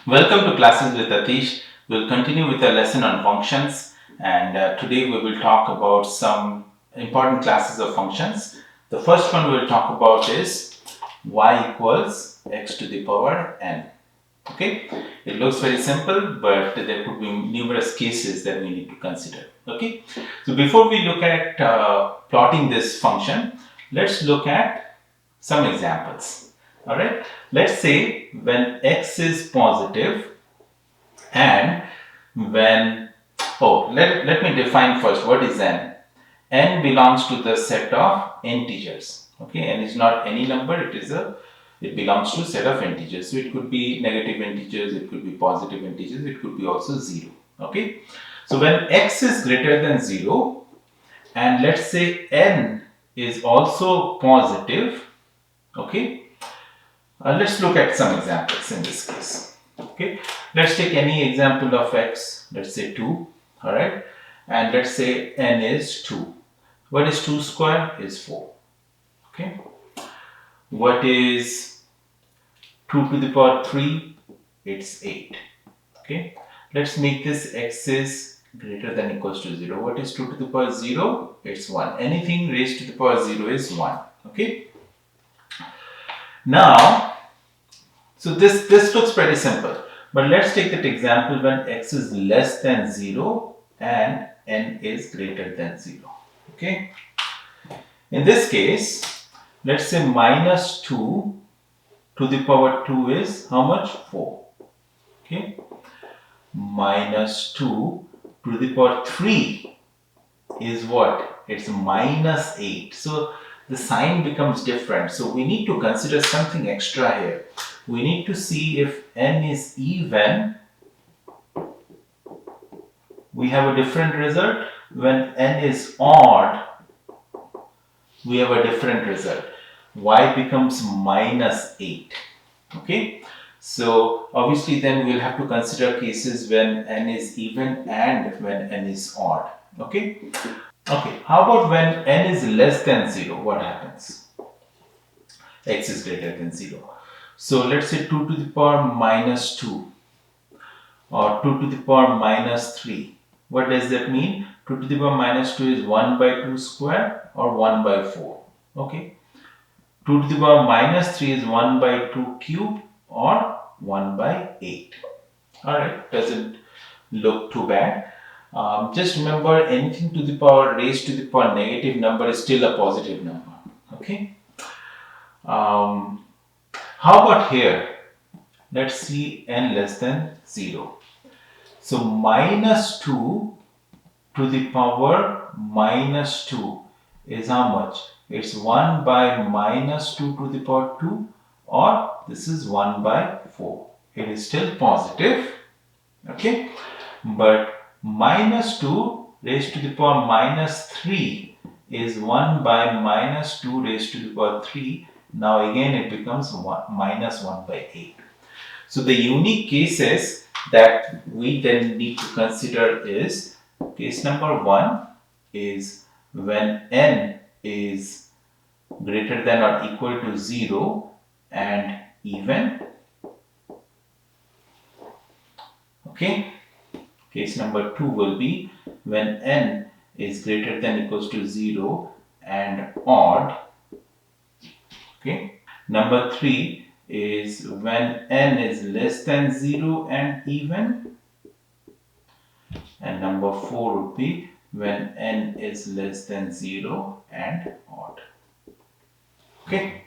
Welcome to Classes with Atish. We'll continue with our lesson on functions, and today we will talk about some important classes of functions. The first one we'll talk about is y equals x to the power n. Okay, it looks very simple, but there could be numerous cases that we need to consider. Okay, so before we look at plotting this function, let's look at some examples. All right, let's say when x is positive and when, let me define first what is n. N belongs to the set of integers. Okay, n is not any number, it belongs to set of integers. So it could be negative integers, it could be positive integers, it could be also 0. Okay, so when x is greater than 0 and let's say n is also positive, okay, let's look at some examples in this case. Okay, let's take any example of x, let's say 2, all right, and let's say n is 2. What is 2 square? Is 4. Okay, what is 2 to the power 3? It's 8. Okay, let's make this x is greater than equals to 0. What is 2 to the power 0? It's 1. Anything raised to the power 0 is 1. Okay, now so this looks pretty simple, but let's take that example when x is less than 0 and n is greater than 0. Okay, in this case, let's say minus 2 to the power 2 is how much? 4. Okay, minus 2 to the power 3 is what? It's minus 8. So the sign becomes different. So we need to consider something extra here. We need to see if n is even, we have a different result. When n is odd, we have a different result. Y becomes minus 8. Okay, so obviously then we'll have to consider cases when n is even and when n is odd. Okay, how about when n is less than 0? What happens? X is greater than 0. So let's say 2 to the power minus 2 or 2 to the power minus 3. What does that mean? 2 to the power minus 2 is 1 by 2 square or 1 by 4. Okay, 2 to the power minus 3 is 1 by 2 cube or 1 by 8. Alright, doesn't look too bad. Just remember, anything to the power raised to the power negative number is still a positive number. Okay. How about here? Let's see n less than 0. So minus 2 to the power minus 2 is how much? It's 1 by minus 2 to the power 2, or this is 1 by 4. It is still positive. Okay, but minus 2 raised to the power minus 3 is 1 by minus 2 raised to the power 3. Now again it becomes minus 1 by 8. So the unique cases that we then need to consider is case number 1 is when n is greater than or equal to 0 and even. Okay, case number 2 will be when n is greater than equals to 0 and odd. Okay, number 3 is when n is less than 0 and even, and number 4 would be when n is less than 0 and odd. Okay,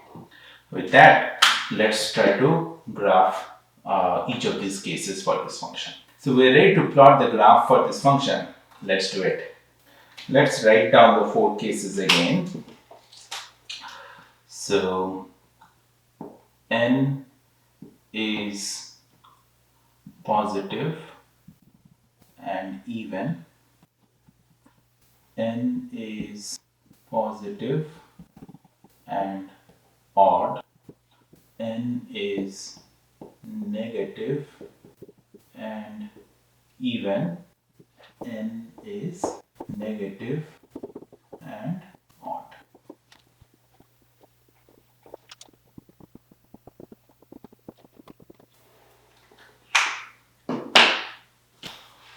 with that, let's try to graph each of these cases for this function. So we're ready to plot the graph for this function. Let's do it. Let's write down the 4 cases again. So n is positive and even, n is positive and odd, n is negative and even, n is negative and odd.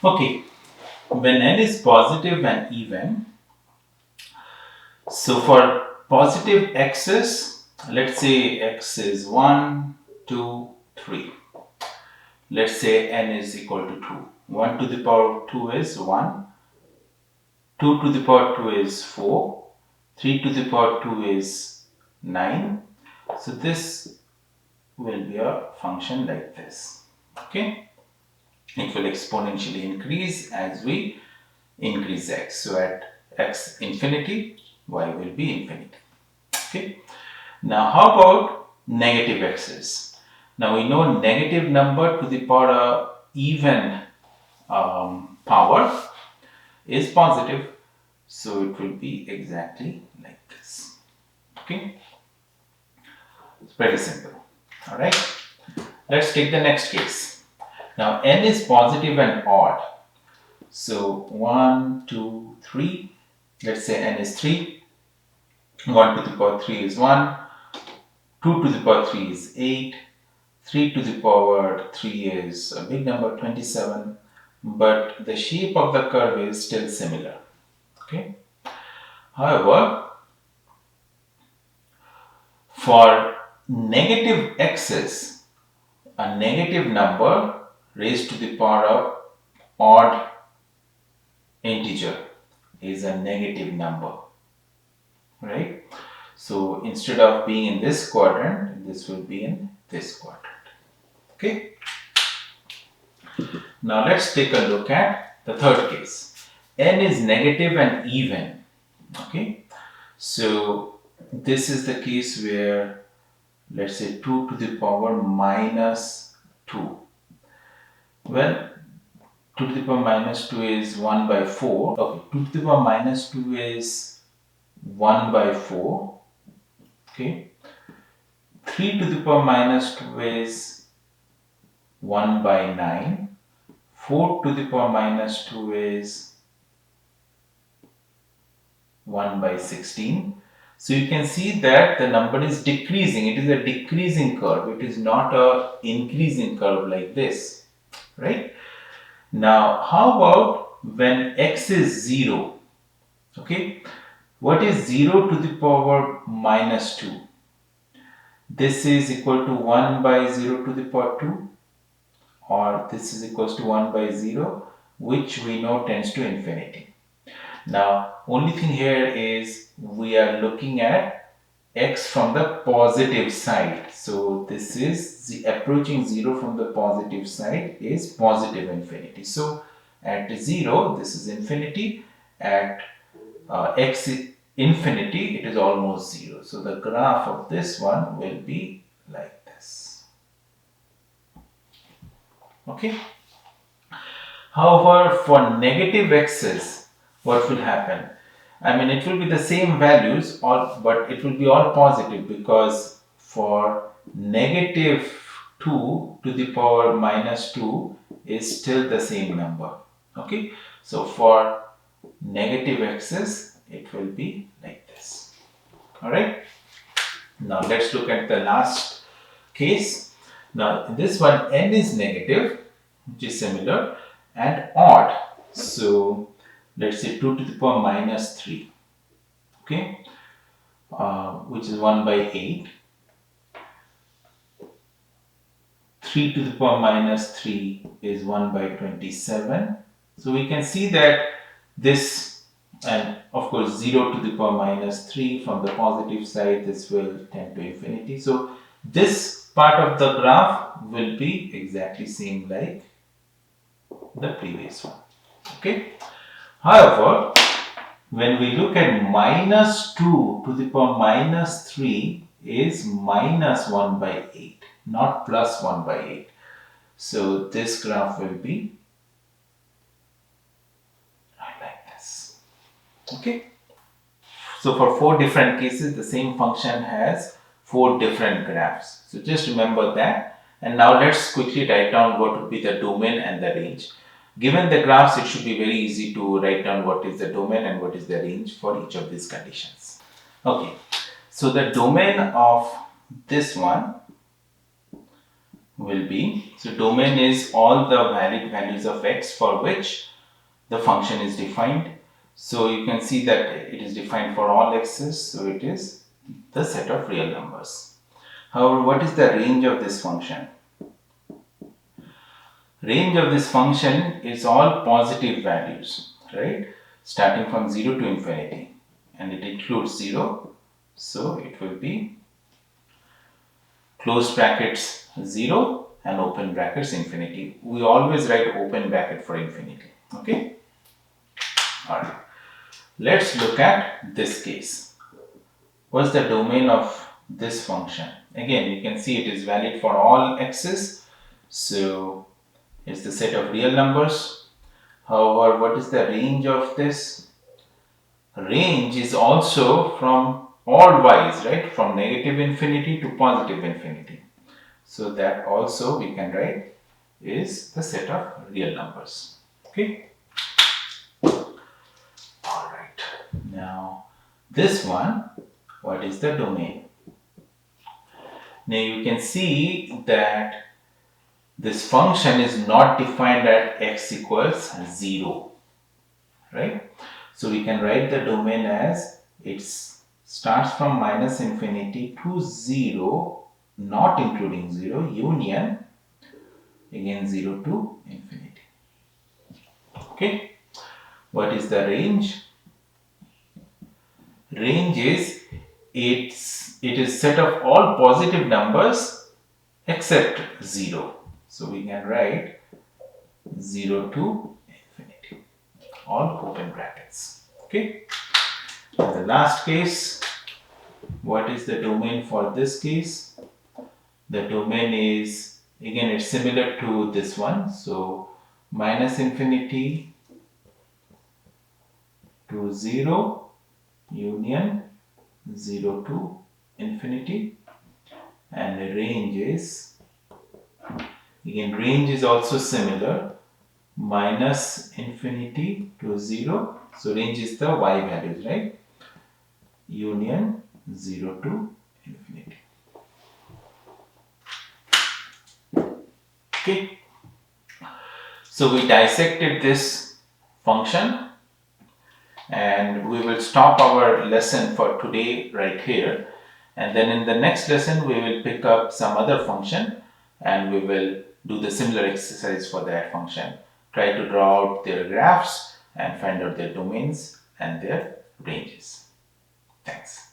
Okay, when n is positive and even, so for positive x's, let's say x is 1, 2, 3. Let's say n is equal to 2. 1 to the power 2 is 1, 2 to the power 2 is 4, 3 to the power 2 is 9. So this will be a function like this. Okay, it will exponentially increase as we increase x. So at x infinity, y will be infinity. Okay, now how about negative x's? Now we know negative number to the power of even power is positive, so it will be exactly like this. Okay, it's pretty simple. All right, let's take the next case. Now n is positive and odd, so 1, 2, 3. Let's say n is 3. 1 to the power 3 is 1, 2 to the power 3 is 8, 3 to the power 3 is a big number, 27, but the shape of the curve is still similar. Okay. However, for negative x's, a negative number raised to the power of odd integer is a negative number, right? So instead of being in this quadrant, this will be in this quadrant. Okay. Now let's take a look at the third case. N is negative and even. Okay. So this is the case where, let's say, 2 to the power minus 2. Well, 2 to the power minus 2 is 1 by 4. Okay, 2 to the power minus 2 is 1 by 4. Okay. 3 to the power minus 2 is 1 by 9. 4 to the power minus 2 is 1 by 16. So you can see that the number is decreasing. It is a decreasing curve. It is not a increasing curve like this, right? Now, how about when x is 0? Okay, what is 0 to the power minus 2? This is equal to 1 by 0 to the power 2, or this is equals to 1 by 0, which we know tends to infinity. Now, only thing here is we are looking at x from the positive side. So this is the approaching 0 from the positive side is positive infinity. So at 0, this is infinity. At x infinity, it is almost 0. So the graph of this one will be like this. Okay. However, for negative x's, what will happen? I mean, it will be the same values, but it will be all positive, because for negative 2 to the power minus 2 is still the same number. Okay. So for negative x's, it will be like this. All right. Now let's look at the last case. Now in this one, n is negative, which is similar, and odd. So let's say 2 to the power minus 3. Okay, which is 1 by 8. 3 to the power minus 3 is 1 by 27. So we can see that this, and of course 0 to the power minus 3 from the positive side, this will tend to infinity. So this part of the graph will be exactly same like the previous one. Okay. However, when we look at minus 2 to the power minus 3 is minus 1 by 8, not plus 1 by 8. So this graph will be like this. Okay. So for 4 different cases, the same function has 4 different graphs. So just remember that. And now let's quickly write down what would be the domain and the range. Given the graphs, it should be very easy to write down what is the domain and what is the range for each of these conditions. Okay, so the domain of this one will be, so domain is all the valid values of x for which the function is defined. So you can see that it is defined for all x's, so it is the set of real numbers. However, what is the range of this function? Range of this function is all positive values, right? Starting from 0 to infinity, and it includes 0, so it will be close brackets 0 and open brackets infinity. We always write open bracket for infinity, okay? Alright, let's look at this case. What's the domain of this function? Again, you can see it is valid for all x's, so it's the set of real numbers. However, what is the range of this? Range is also from all y's, right? From negative infinity to positive infinity. So that also we can write is the set of real numbers. Okay. Alright. Now this one, what is the domain? Now you can see that this function is not defined at x equals 0, right? So we can write the domain as it starts from minus infinity to 0, not including 0, union again 0 to infinity. Okay. What is the range? Range is it is set of all positive numbers except 0. So we can write 0 to infinity, all open brackets. Okay. And the last case, what is the domain for this case? The domain is, again, it's similar to this one. So minus infinity to 0, union 0 to infinity, and the range is, again, range is also similar, minus infinity to 0. So range is the y values, right? Union 0 to infinity. Okay. So we dissected this function, and we will stop our lesson for today right here, and then in the next lesson we will pick up some other function and we will do the similar exercise for that function. Try to draw out their graphs and find out their domains and their ranges. Thanks.